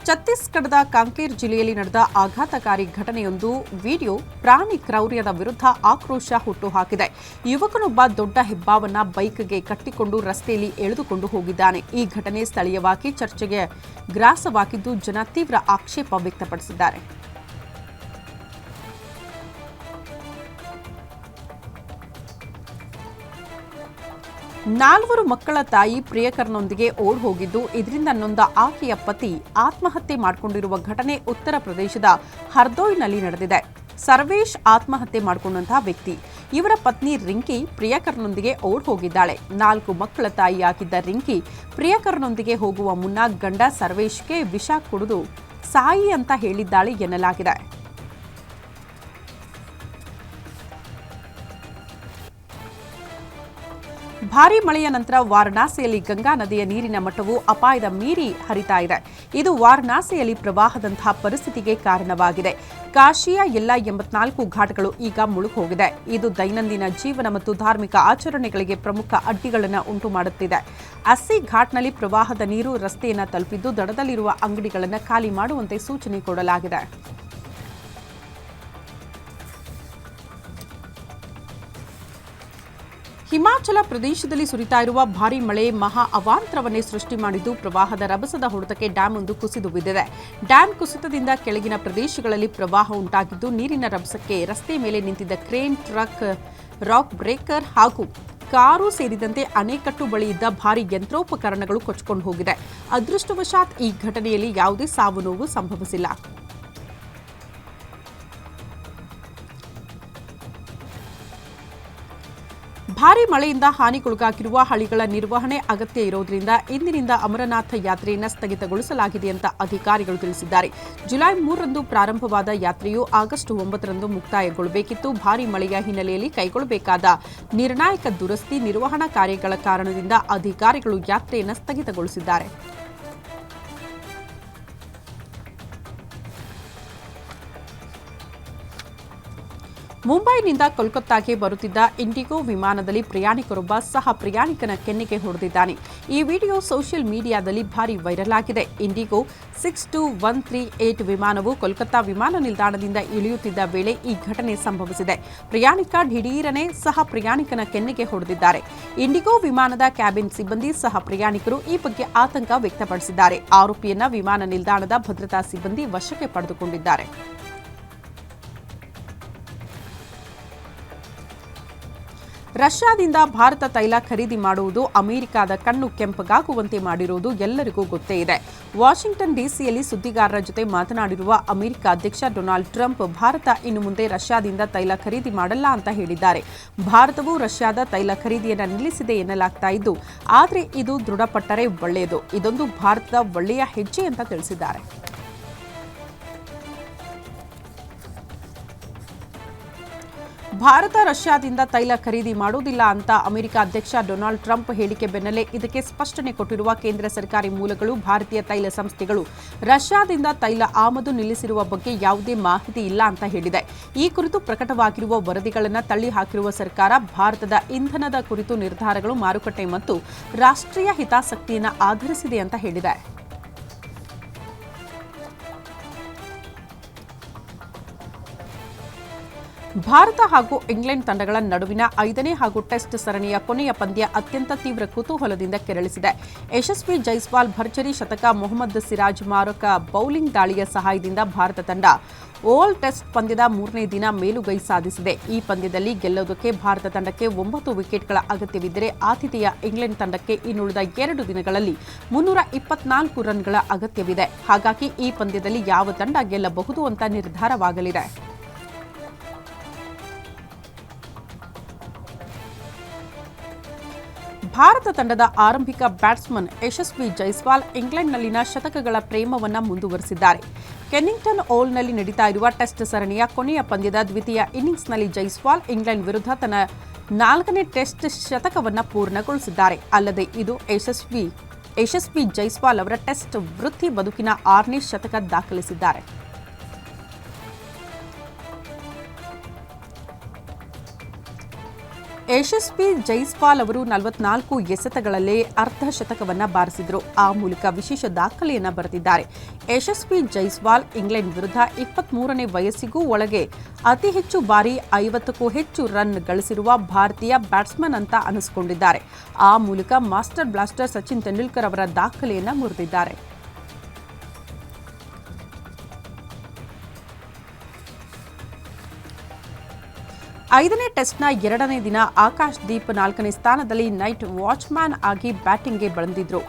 ಛತ್ತೀಸ್ಗಢದ ಕಾಂಕೇರ್ ಜಿಲ್ಲೆಯಲ್ಲಿ ನಡೆದ ಆಘಾತಕಾರಿ ಘಟನೆಯೊಂದು ವಿಡಿಯೋ ಪ್ರಾಣಿ ಕ್ರೌರ್ಯದ ವಿರುದ್ಧ ಆಕ್ರೋಶ ಹುಟ್ಟುಹಾಕಿದೆ. ಯುವಕನೊಬ್ಬ ದೊಡ್ಡ ಹೆಬ್ಬಾವನ್ನ ಬೈಕ್ಗೆ ಕಟ್ಟಿಕೊಂಡು ರಸ್ತೆಯಲ್ಲಿ ಎಳೆದುಕೊಂಡು ಹೋಗಿದ್ದಾನೆ. ಈ ಘಟನೆ ಸ್ಥಳೀಯವಾಗಿ ಚರ್ಚೆಗೆ ಗ್ರಾಸವಾಗಿದ್ದು ಜನ ತೀವ್ರ ಆಕ್ಷೇಪ ವ್ಯಕ್ತಪಡಿಸಿದ್ದಾರೆ. 4 ಮಕ್ಕಳ ತಾಯಿ ಪ್ರಿಯಕರನೊಂದಿಗೆ ಓಡ್ ಹೋಗಿದ್ದು, ಇದರಿಂದ ನೊಂದ ಆಕೆಯ ಪತಿ ಆತ್ಮಹತ್ಯೆ ಮಾಡಿಕೊಂಡಿರುವ ಘಟನೆ ಉತ್ತರ ಪ್ರದೇಶದ ಹರ್ದೋಯ್ನಲ್ಲಿ ನಡೆದಿದೆ. ಸರ್ವೇಶ್ ಆತ್ಮಹತ್ಯೆ ಮಾಡಿಕೊಂಡಂತಹ ವ್ಯಕ್ತಿ. ಇವರ ಪತ್ನಿ ರಿಂಕಿ ಪ್ರಿಯಕರನೊಂದಿಗೆ ಓಡ್ ಹೋಗಿದ್ದಾಳೆ. 4 ಮಕ್ಕಳ ತಾಯಿಯಾಗಿದ್ದ ರಿಂಕಿ ಪ್ರಿಯಕರನೊಂದಿಗೆ ಹೋಗುವ ಮುನ್ನ ಗಂಡ ಸರ್ವೇಶ್ಗೆ ವಿಷ ಕುಡಿದು ಸಾಯಿ ಅಂತ ಹೇಳಿದ್ದಾಳೆ ಎನ್ನಲಾಗಿದೆ. ಭಾರೀ ಮಳೆಯ ನಂತರ ವಾರಣಾಸಿಯಲ್ಲಿ ಗಂಗಾ ನದಿಯ ನೀರಿನ ಮಟ್ಟವು ಅಪಾಯದ ಮೀರಿ ಹರಿತಾ ಇದೆ. ಇದು ವಾರಣಾಸಿಯಲ್ಲಿ ಪ್ರವಾಹದಂತಹ ಪರಿಸ್ಥಿತಿಗೆ ಕಾರಣವಾಗಿದೆ. ಕಾಶಿಯ ಎಲ್ಲ 84 ಘಾಟ್ಗಳು ಈಗ ಮುಳುಗೋಗಿದೆ. ಇದು ದೈನಂದಿನ ಜೀವನ ಮತ್ತು ಧಾರ್ಮಿಕ ಆಚರಣೆಗಳಿಗೆ ಪ್ರಮುಖ ಅಡ್ಡಿಗಳನ್ನು ಉಂಟು ಮಾಡುತ್ತಿದೆ. ಅಸ್ಸಿ ಘಾಟ್ನಲ್ಲಿ ಪ್ರವಾಹದ ನೀರು ರಸ್ತೆಯನ್ನು ತಲುಪಿದ್ದು, ದಡದಲ್ಲಿರುವ ಅಂಗಡಿಗಳನ್ನು ಖಾಲಿ ಮಾಡುವಂತೆ ಸೂಚನೆ ಕೊಡಲಾಗಿದೆ. ಹಿಮಾಚಲ ಪ್ರದೇಶದಲ್ಲಿ ಸುರಿತಾ ಇರುವ ಭಾರೀ ಮಳೆ ಮಹಾ ಅವಾಂತರವನ್ನೇ ಸೃಷ್ಟಿ ಮಾಡಿದ್ದು, ಪ್ರವಾಹದ ರಭಸದ ಹೊಡೆತಕ್ಕೆ ಡ್ಯಾಂ ಒಂದು ಕುಸಿದು ಬಿದ್ದಿದೆ. ಡ್ಯಾಂ ಕುಸಿತದಿಂದ ಕೆಳಗಿನ ಪ್ರದೇಶಗಳಲ್ಲಿ ಪ್ರವಾಹ ಉಂಟಾಗಿದ್ದು, ನೀರಿನ ರಭಸಕ್ಕೆ ರಸ್ತೆ ಮೇಲೆ ನಿಂತಿದ್ದ ಕ್ರೇನ್, ಟ್ರಕ್, ರಾಕ್ ಬ್ರೇಕರ್ ಹಾಗೂ ಕಾರು ಸೇರಿದಂತೆ ಅಣೆಕಟ್ಟು ಬಳಿ ಇದ್ದ ಭಾರೀ ಯಂತ್ರೋಪಕರಣಗಳು ಕೊಚ್ಚಿಕೊಂಡು ಹೋಗಿದೆ. ಅದೃಷ್ಟವಶಾತ್ ಈ ಘಟನೆಯಲ್ಲಿ ಯಾವುದೇ ಸಾವು ನೋವು ಸಂಭವಿಸಿಲ್ಲ. ಭಾರೀ ಮಳೆಯಿಂದ ಹಾನಿಗೊಳಗಾಗಿರುವ ಹಳ್ಳಿಗಳ ನಿರ್ವಹಣೆ ಅಗತ್ಯ ಇರೋದ್ರಿಂದ ಇಂದಿನಿಂದ ಅಮರನಾಥ ಯಾತ್ರೆಯನ್ನು ಸ್ಥಗಿತಗೊಳಿಸಲಾಗಿದೆ ಅಂತ ಅಧಿಕಾರಿಗಳು ತಿಳಿಸಿದ್ದಾರೆ. ಜುಲೈ 3ರಂದು ಪ್ರಾರಂಭವಾದ ಯಾತ್ರೆಯು ಆಗಸ್ಟ್ 9ರಂದು ಮುಕ್ತಾಯಗೊಳ್ಳಬೇಕಿತ್ತು. ಭಾರೀ ಮಳೆಯ ಹಿನ್ನೆಲೆಯಲ್ಲಿ ಕೈಗೊಳ್ಳಬೇಕಾದ ನಿರ್ಣಾಯಕ ದುರಸ್ತಿ ನಿರ್ವಹಣಾ ಕಾರ್ಯಗಳ ಕಾರಣದಿಂದ ಅಧಿಕಾರಿಗಳು ಯಾತ್ರೆಯನ್ನು ಸ್ಥಗಿತಗೊಳಿಸಿದ್ದಾರೆ. ಮುಂಬೈನಿಂದ ಕೋಲ್ಕತ್ತಾಗೆ ಬರುತ್ತಿದ್ದ ಇಂಡಿಗೋ ವಿಮಾನದಲ್ಲಿ ಪ್ರಯಾಣಿಕರೊಬ್ಬ ಸಹ ಪ್ರಯಾಣಿಕನ ಕೆನ್ನೆಗೆ ಹೊಡೆದಿದ್ದಾನೆ. ಈ ವಿಡಿಯೋ ಸೋಷಿಯಲ್ ಮೀಡಿಯಾದಲ್ಲಿ ಭಾರೀ ವೈರಲ್ ಆಗಿದೆ. ಇಂಡಿಗೋ 62138 ವಿಮಾನವು ಕೋಲ್ಕತ್ತಾ ವಿಮಾನ ನಿಲ್ದಾಣದಿಂದ ಇಳಿಯುತ್ತಿದ್ದ ವೇಳೆ ಈ ಘಟನೆ ಸಂಭವಿಸಿದೆ. ಪ್ರಯಾಣಿಕ ದಿಢೀರನೆ ಸಹ ಪ್ರಯಾಣಿಕನ ಕೆನ್ನೆಗೆ ಹೊಡೆದಿದ್ದಾರೆ. ಇಂಡಿಗೋ ವಿಮಾನದ ಕ್ಯಾಬಿನ್ ಸಿಬ್ಬಂದಿ ಸಹ ಪ್ರಯಾಣಿಕರು ಈ ಬಗ್ಗೆ ಆತಂಕ ವ್ಯಕ್ತಪಡಿಸಿದ್ದಾರೆ. ಆರೋಪಿಯನ್ನ ವಿಮಾನ ನಿಲ್ದಾಣದ ಭದ್ರತಾ ಸಿಬ್ಬಂದಿ ವಶಕ್ಕೆ ಪಡೆದುಕೊಂಡಿದ್ದಾರೆ. ರಷ್ಯಾದಿಂದ ಭಾರತ ತೈಲ ಖರೀದಿ ಮಾಡುವುದು ಅಮೆರಿಕದ ಕಣ್ಣು ಕೆಂಪಗಾಗುವಂತೆ ಮಾಡಿರುವುದು ಎಲ್ಲರಿಗೂ ಗೊತ್ತೇ ಇದೆ. ವಾಷಿಂಗ್ಟನ್ ಡಿಸಿಯಲ್ಲಿ ಸುದ್ದಿಗಾರರ ಜೊತೆ ಮಾತನಾಡಿರುವ ಅಮೆರಿಕ ಅಧ್ಯಕ್ಷ ಡೊನಾಲ್ಡ್ ಟ್ರಂಪ್, ಭಾರತ ಇನ್ನು ಮುಂದೆ ರಷ್ಯಾದಿಂದ ತೈಲ ಖರೀದಿ ಮಾಡಲ್ಲ ಅಂತ ಹೇಳಿದ್ದಾರೆ. ಭಾರತವು ರಷ್ಯಾದ ತೈಲ ಖರೀದಿಯನ್ನು ನಿಲ್ಲಿಸಿದೆ ಎನ್ನಲಾಗ್ತಾ ಇದ್ದು, ಆದರೆ ಇದು ದೃಢಪಟ್ಟರೆ ಒಳ್ಳೆಯದು. ಇದೊಂದು ಭಾರತದ ಒಳ್ಳೆಯ ಹೆಜ್ಜೆ ಅಂತ ತಿಳಿಸಿದ್ದಾರೆ. ಭಾರತ ರಷ್ಯಾದಿಂದ ತೈಲ ಖರೀದಿ ಮಾಡುವುದಿಲ್ಲ ಅಂತ ಅಮೆರಿಕ ಅಧ್ಯಕ್ಷ ಡೊನಾಲ್ಡ್ ಟ್ರಂಪ್ ಹೇಳಿಕೆ ಬೆನ್ನಲ್ಲೇ ಇದಕ್ಕೆ ಸ್ಪಷ್ಟನೆ ಕೊಟ್ಟಿರುವ ಕೇಂದ್ರ ಸರ್ಕಾರಿ ಮೂಲಗಳು ಭಾರತೀಯ ತೈಲ ಸಂಸ್ಥೆಗಳು ರಷ್ಯಾದಿಂದ ತೈಲ ಆಮದು ನಿಲ್ಲಿಸಿರುವ ಬಗ್ಗೆ ಯಾವುದೇ ಮಾಹಿತಿ ಇಲ್ಲ ಅಂತ ಹೇಳಿದೆ. ಈ ಕುರಿತು ಪ್ರಕಟವಾಗಿರುವ ವರದಿಗಳನ್ನು ತಳ್ಳಿಹಾಕಿರುವ ಸರ್ಕಾರ ಭಾರತದ ಇಂಧನದ ಕುರಿತು ನಿರ್ಧಾರಗಳು ಮಾರುಕಟ್ಟೆ ಮತ್ತು ರಾಷ್ಟ್ರೀಯ ಹಿತಾಸಕ್ತಿಯನ್ನು ಆಧರಿಸಿದೆ ಅಂತ ಹೇಳಿದೆ. ಭಾರತ ಹಾಗೂ ಇಂಗ್ಲೆಂಡ್ ತಂಡಗಳ ನಡುವಿನ 5ನೇ ಹಾಗೂ ಟೆಸ್ಟ್ ಸರಣಿಯ ಕೊನೆಯ ಪಂದ್ಯ ಅತ್ಯಂತ ತೀವ್ರ ಕುತೂಹಲದಿಂದ ಕೆರಳಿಸಿದೆ. ಯಶಸ್ವಿ ಜೈಸ್ವಾಲ್ ಭರ್ಜರಿ ಶತಕ, ಮೊಹಮ್ಮದ್ ಸಿರಾಜ್ ಮಾರಕ ಬೌಲಿಂಗ್ ದಾಳಿಯ ಸಹಾಯದಿಂದ ಭಾರತ ತಂಡ ಓವಲ್ ಟೆಸ್ಟ್ ಪಂದ್ಯದ 3ನೇ ದಿನ ಮೇಲುಗೈ ಸಾಧಿಸಿದೆ. ಈ ಪಂದ್ಯದಲ್ಲಿ ಗೆಲ್ಲುವುದಕ್ಕೆ ಭಾರತ ತಂಡಕ್ಕೆ 9 ವಿಕೆಟ್ಗಳ ಅಗತ್ಯವಿದ್ದರೆ ಆತಿಥೇಯ ಇಂಗ್ಲೆಂಡ್ ತಂಡಕ್ಕೆ ಇನ್ನುಳಿದ 2 ದಿನಗಳಲ್ಲಿ 324 ರನ್ಗಳ ಅಗತ್ಯವಿದೆ. ಹಾಗಾಗಿ ಈ ಪಂದ್ಯದಲ್ಲಿ ಯಾವ ತಂಡ ಗೆಲ್ಲಬಹುದು ಅಂತ ನಿರ್ಧಾರವಾಗಲಿದೆ. ಭಾರತ ತಂಡದ ಆರಂಭಿಕ ಬ್ಯಾಟ್ಸ್ಮನ್ ಯಶಸ್ವಿ ಜೈಸ್ವಾಲ್ ಇಂಗ್ಲೆಂಡ್ನಲ್ಲಿನ ಶತಕಗಳ ಪ್ರೇಮವನ್ನು ಮುಂದುವರೆಸಿದ್ದಾರೆ. ಕೆನ್ನಿಂಗ್ಟನ್ ಓವಲ್ನಲ್ಲಿ ನಡೀತಾ ಇರುವ ಟೆಸ್ಟ್ ಸರಣಿಯ ಕೊನೆಯ ಪಂದ್ಯದ ದ್ವಿತೀಯ ಇನ್ನಿಂಗ್ಸ್ನಲ್ಲಿ ಜೈಸ್ವಾಲ್ ಇಂಗ್ಲೆಂಡ್ ವಿರುದ್ಧ ತನ್ನ 4ನೇ ಟೆಸ್ಟ್ ಶತಕವನ್ನು ಪೂರ್ಣಗೊಳಿಸಿದ್ದಾರೆ. ಅಲ್ಲದೆ ಇದು ಯಶಸ್ವಿ ಜೈಸ್ವಾಲ್ ಅವರ ಟೆಸ್ಟ್ ವೃತ್ತಿ ಬದುಕಿನ 6ನೇ ಶತಕ ದಾಖಲಿಸಿದ್ದಾರೆ. ಯಶಸ್ವಿ ಜೈಸ್ವಾಲ್ ಅವರು 44 ಎಸೆತಗಳಲ್ಲೇ ಅರ್ಧ ಶತಕವನ್ನು ಬಾರಿಸಿದರು. ಆ ಮೂಲಕ ವಿಶೇಷ ದಾಖಲೆಯನ್ನು ಬರೆದಿದ್ದಾರೆ. ಯಶಸ್ವಿ ಜೈಸ್ವಾಲ್ ಇಂಗ್ಲೆಂಡ್ ವಿರುದ್ಧ 23ನೇ ವಯಸ್ಸಿಗೂ ಒಳಗೆ ಅತಿ ಹೆಚ್ಚು ಬಾರಿ 50ಕ್ಕೂ ಹೆಚ್ಚು ರನ್ ಗಳಿಸಿರುವ ಭಾರತೀಯ ಬ್ಯಾಟ್ಸ್ಮನ್ ಅಂತ ಅನಿಸಿಕೊಂಡಿದ್ದಾರೆ. ಆ ಮೂಲಕ ಮಾಸ್ಟರ್ ಬ್ಲಾಸ್ಟರ್ ಸಚಿನ್ ತೆಂಡೂಲ್ಕರ್ ಅವರ ದಾಖಲೆಯನ್ನು ಮುರಿದಿದ್ದಾರೆ. 5ನೇ ಟೆಸ್ಟ್ನ 2ನೇ ದಿನ ಆಕಾಶ್ ದೀಪ್ 4ನೇ ಸ್ಥಾನದಲ್ಲಿ ನೈಟ್ ವಾಚ್ಮ್ಯಾನ್ ಆಗಿ ಬ್ಯಾಟಿಂಗ್ಗೆ ಬಂದಿದ್ರು.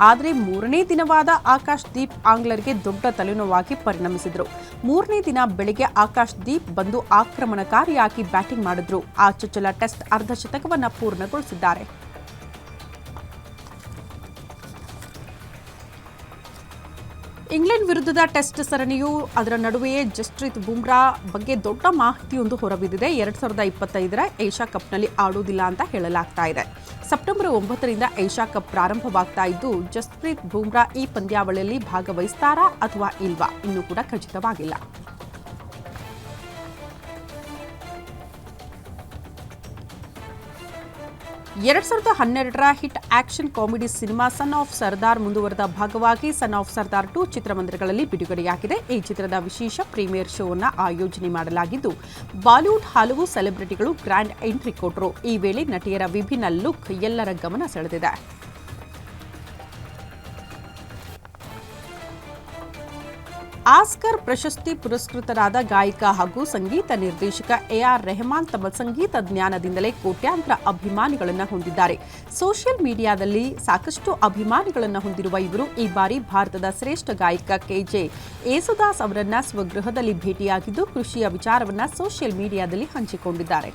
ಆದರೆ 3ನೇ ದಿನವಾದ ಆಕಾಶ್ ದೀಪ್ ಆಂಗ್ಲರ್ಗೆ ದೊಡ್ಡ ತಲೆನೋವಾಗಿ ಪರಿಣಮಿಸಿದ್ರು. 3ನೇ ದಿನ ಬೆಳಗ್ಗೆ ಆಕಾಶ್ ದೀಪ್ ಬಂದು ಆಕ್ರಮಣಕಾರಿಯಾಗಿ ಬ್ಯಾಟಿಂಗ್ ಮಾಡಿದ್ರು. ಆ ಚೊಚ್ಚಲ ಟೆಸ್ಟ್ ಅರ್ಧ ಶತಕವನ್ನು ಪೂರ್ಣಗೊಳಿಸಿದ್ದಾರೆ. ಇಂಗ್ಲೆಂಡ್ ವಿರುದ್ಧದ ಟೆಸ್ಟ್ ಸರಣಿಯು ಅದರ ನಡುವೆಯೇ ಜಸ್ಪ್ರೀತ್ ಬುಮ್ರಾ ಬಗ್ಗೆ ದೊಡ್ಡ ಮಾಹಿತಿಯೊಂದು ಹೊರಬಿದ್ದಿದೆ. 2025ರ ಏಷ್ಯಾ ಕಪ್ನಲ್ಲಿ ಆಡುವುದಿಲ್ಲ ಅಂತ ಹೇಳಲಾಗ್ತಾ ಇದೆ. ಸೆಪ್ಟೆಂಬರ್ 9ರಿಂದ ಏಷ್ಯಾ ಕಪ್ ಪ್ರಾರಂಭವಾಗ್ತಾ ಇದ್ದು ಜಸ್ಪ್ರೀತ್ ಬುಮ್ರಾ ಈ ಪಂದ್ಯಾವಳಿಯಲ್ಲಿ ಭಾಗವಹಿಸ್ತಾರಾ ಅಥವಾ ಇಲ್ವಾ ಇನ್ನೂ ಕೂಡ ಖಚಿತವಾಗಿಲ್ಲ. ಎರಡ್ 2012ರ hit action comedy cinema son of Sardaar ಮುಂದುವರೆದ ಭಾಗವಾಗಿ ಸನ್ ಆಫ್ ಸರ್ದಾರ್ 2 ಚಿತ್ರಮಂದಿರಗಳಲ್ಲಿ ಬಿಡುಗಡೆಯಾಗಿದೆ. ಈ ಚಿತ್ರದ ವಿಶೇಷ ಪ್ರೀಮಿಯರ್ ಶೋ ಅನ್ನು ಆಯೋಜನೆ ಮಾಡಲಾಗಿದ್ದು ಬಾಲಿವುಡ್ ಹಲವು ಸೆಲೆಬ್ರಿಟಿಗಳು ಗ್ರ್ಯಾಂಡ್ ಎಂಟ್ರಿ ಕೊಟ್ಟರು. ಈ ವೇಳೆ ನಟಿಯರ ವಿಭಿನ್ನ ಲುಕ್ ಎಲ್ಲರ ಗಮನ ಸೆಳೆದಿದೆ. ಆಸ್ಕರ್ ಪ್ರಶಸ್ತಿ ಪುರಸ್ಕೃತರಾದ ಗಾಯಕ ಹಾಗೂ ಸಂಗೀತ ನಿರ್ದೇಶಕ ಎಆರ್ ರೆಹಮಾನ್ ತಮ್ಮ ಸಂಗೀತ ಜ್ಞಾನದಿಂದಲೇ ಕೋಟ್ಯಾಂತರ ಅಭಿಮಾನಿಗಳನ್ನು ಹೊಂದಿದ್ದಾರೆ. ಸೋಷಿಯಲ್ ಮೀಡಿಯಾದಲ್ಲಿ ಸಾಕಷ್ಟು ಅಭಿಮಾನಿಗಳನ್ನು ಹೊಂದಿರುವ ಇವರು ಈ ಬಾರಿ ಭಾರತದ ಶ್ರೇಷ್ಠ ಗಾಯಕ ಕೆಜೆ ಯೇಸುದಾಸ್ ಅವರನ್ನ ಸ್ವಗೃಹದಲ್ಲಿ ಭೇಟಿಯಾಗಿದ್ದು ಕೃಷಿಯ ವಿಚಾರವನ್ನ ಸೋಷಿಯಲ್ ಮೀಡಿಯಾದಲ್ಲಿ ಹಂಚಿಕೊಂಡಿದ್ದಾರೆ.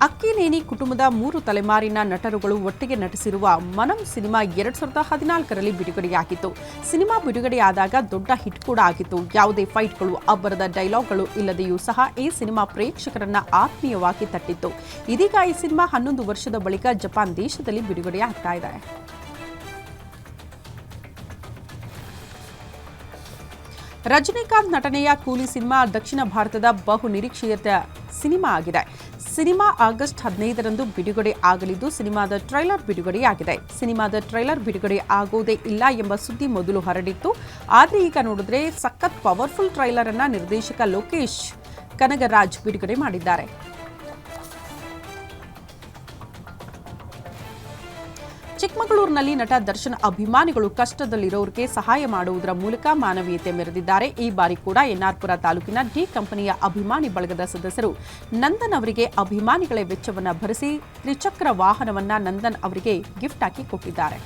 ಅಕ್ಕಿನೇನಿ ಕುಟುಂಬದ 3 ತಲೆಮಾರಿನ ನಟರುಗಳು ಒಟ್ಟಿಗೆ ನಟಿಸಿರುವ ಮನಂ ಸಿನಿಮಾ 2014ರಲ್ಲಿ ಬಿಡುಗಡೆಯಾಗಿತ್ತು. ಸಿನಿಮಾ ಬಿಡುಗಡೆಯಾದಾಗ ದೊಡ್ಡ ಹಿಟ್ ಕೂಡ ಆಗಿತ್ತು. ಯಾವುದೇ ಫೈಟ್ಗಳು, ಅಬ್ಬರದ ಡೈಲಾಗ್ಗಳು ಇಲ್ಲದೆಯೂ ಸಹ ಈ ಸಿನಿಮಾ ಪ್ರೇಕ್ಷಕರನ್ನ ಆತ್ಮೀಯವಾಗಿ ತಟ್ಟಿತ್ತು. ಇದೀಗ ಈ ಸಿನಿಮಾ 11 ವರ್ಷದ ಬಳಿಕ ಜಪಾನ್ ದೇಶದಲ್ಲಿ ಬಿಡುಗಡೆಯಾಗ್ತಾ ಇದೆ. ರಜನಿಕಾಂತ್ ನಟನೆಯ ಕೂಲಿ ಸಿನಿಮಾ ದಕ್ಷಿಣ ಭಾರತದ ಬಹು ನಿರೀಕ್ಷಿತ ಸಿನಿಮಾ ಆಗಿದೆ. ಸಿನಿಮಾ ಆಗಸ್ಟ್ 15ರಂದು ಬಿಡುಗಡೆ ಆಗಲಿದ್ದು ಸಿನಿಮಾದ ಟ್ರೈಲರ್ ಬಿಡುಗಡೆಯಾಗಿದೆ. ಸಿನಿಮಾದ ಟ್ರೈಲರ್ ಬಿಡುಗಡೆ ಆಗೋದೇ ಇಲ್ಲ ಎಂಬ ಸುದ್ದಿ ಮೊದಲು ಹರಡಿತ್ತು. ಆದರೆ ಈಗ ನೋಡಿದ್ರೆ ಸಖತ್ ಪವರ್ಫುಲ್ ಟ್ರೈಲರ್ ಅನ್ನ ನಿರ್ದೇಶಕ ಲೋಕೇಶ್ ಕನಗರಾಜ್ ಬಿಡುಗಡೆ ಮಾಡಿದ್ದಾರೆ. ಚಿಕ್ಕಮಗಳೂರಿನಲ್ಲಿ ನಟ ದರ್ಶನ್ ಅಭಿಮಾನಿಗಳು ಕಷ್ಟದಲ್ಲಿರೋರಿಗೆ ಸಹಾಯ ಮಾಡುವುದರ ಮೂಲಕ ಮಾನವೀಯತೆ ಮೆರೆದಿದ್ದಾರೆ. ಈ ಬಾರಿ ಕೂಡ ಎನ್ಆರ್ಪುರ ತಾಲೂಕಿನ ಡಿ ಕಂಪನಿಯ ಅಭಿಮಾನಿ ಬಳಗದ ಸದಸ್ಯರು ನಂದನ್ ಅವರಿಗೆ ಅಭಿಮಾನಿಗಳೇ ವೆಚ್ಚವನ್ನು ಭರಿಸಿ ತ್ರಿಚಕ್ರ ವಾಹನವನ್ನ ನಂದನ್ ಅವರಿಗೆ ಗಿಫ್ಟ್ ಆಗಿ ಕೊಟ್ಟಿದ್ದಾರೆ.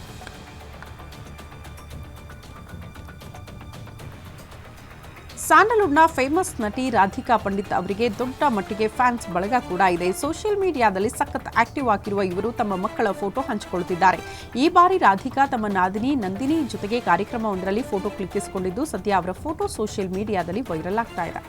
ಸ್ಯಾಂಡಲ್ವುಡ್ನ ಫೇಮಸ್ ನಟಿ ರಾಧಿಕಾ ಪಂಡಿತ್ ಅವರಿಗೆ ದೊಡ್ಡ ಮಟ್ಟಿಗೆ ಫ್ಯಾನ್ಸ್ ಬಳಗ ಕೂಡ ಇದೆ. ಸೋಷಿಯಲ್ ಮೀಡಿಯಾದಲ್ಲಿ ಸಖತ್ ಆಕ್ಟಿವ್ ಆಗಿರುವ ಇವರು ತಮ್ಮ ಮಕ್ಕಳ ಫೋಟೋ ಹಂಚಿಕೊಳ್ಳುತ್ತಿದ್ದಾರೆ. ಈ ಬಾರಿ ರಾಧಿಕಾ ತಮ್ಮ ನಾದಿನಿ ನಂದಿನಿ ಜೊತೆಗೆ ಕಾರ್ಯಕ್ರಮವೊಂದರಲ್ಲಿ ಫೋಟೋ ಕ್ಲಿಕ್ಕಿಸಿಕೊಂಡಿದ್ದು ಸದ್ಯ ಅವರ ಫೋಟೋ ಸೋಷಿಯಲ್ ಮೀಡಿಯಾದಲ್ಲಿ ವೈರಲ್ ಆಗ್ತಾ ಇದೆ.